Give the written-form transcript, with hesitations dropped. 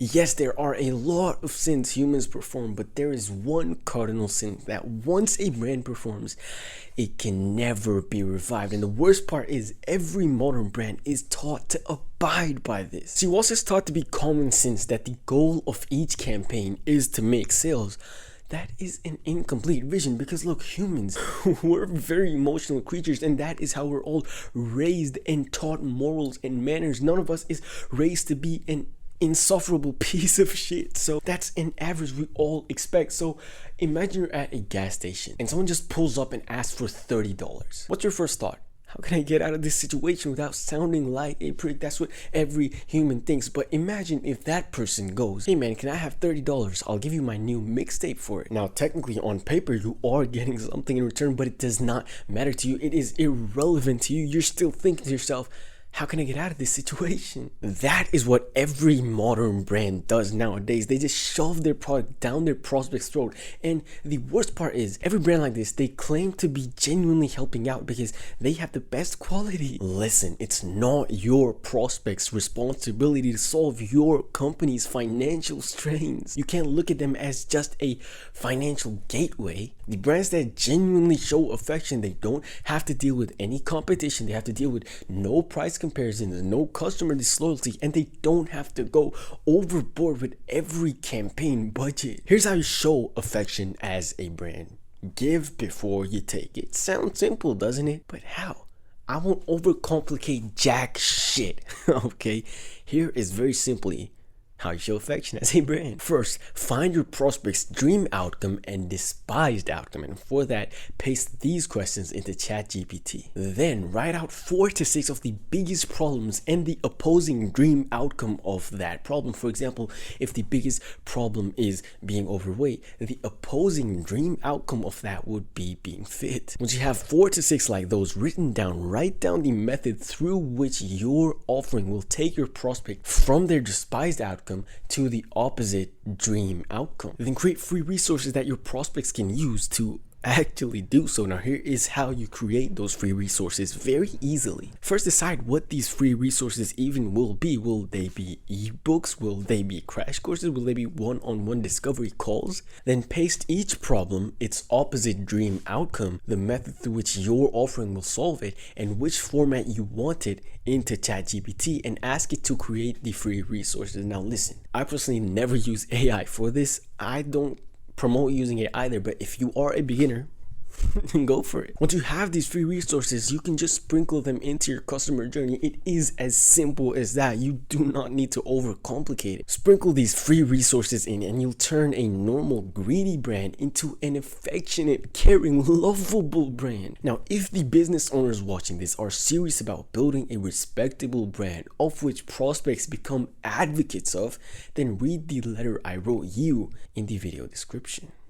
Yes, there are a lot of sins humans perform, but there is one cardinal sin that once a brand performs, it can never be revived. And the worst part is every modern brand is taught to abide by this. See, whilst it's taught to be common sense that the goal of each campaign is to make sales, that is an incomplete vision, because look, humans, we're very emotional creatures, and that is how we're all raised and taught morals and manners. None of us is raised to be an insufferable piece of shit. So that's an average we all expect. So imagine you're at a gas station and someone just pulls up and asks for $30. What's your first thought? How can I get out of this situation without sounding like a prick? That's what every human thinks. But imagine if that person goes, hey man, can I have $30? I'll give you my new mixtape for it. Now, technically on paper, you are getting something in return, but it does not matter to you. It is irrelevant to you. You're still thinking to yourself, how can I get out of this situation? That is what every modern brand does nowadays. They just shove their product down their prospect's throat. And the worst part is, every brand like this, they claim to be genuinely helping out because they have the best quality. Listen, it's not your prospect's responsibility to solve your company's financial strains. You can't look at them as just a financial gateway. The brands that genuinely show affection, they don't have to deal with any competition. They have to deal with no price comparisons, no customer disloyalty, and they don't have to go overboard with every campaign budget. Here's how you show affection as a brand. Give before you take. It sounds simple, doesn't it? But how? I won't overcomplicate jack shit. Okay, here is very simply how you show affection as a brand. First, find your prospect's dream outcome and despised outcome, and for that, paste these questions into ChatGPT. Then write out 4 to 6 of the biggest problems and the opposing dream outcome of that problem. For example, if the biggest problem is being overweight, the opposing dream outcome of that would be being fit. Once you have 4 to 6 like those written down, write down the method through which your offering will take your prospect from their despised outcome to the opposite dream outcome. Then create free resources that your prospects can use to actually do so. Now, here is how you create those free resources very easily. First, decide what these free resources even will be. Will they be ebooks? Will they be crash courses? Will they be one-on-one discovery calls? Then paste each problem, its opposite dream outcome, the method through which your offering will solve it, and which format you want it into ChatGPT, and ask it to create the free resources. Now listen, I personally never use AI for this. I don't promote using it either, but if you are a beginner, go for it. Once you have these free resources, you can just sprinkle them into your customer journey. It is as simple as that. You do not need to overcomplicate it. Sprinkle these free resources in and you'll turn a normal greedy brand into an affectionate, caring, lovable brand. Now, if the business owners watching this are serious about building a respectable brand of which prospects become advocates of, then read the letter I wrote you in the video description.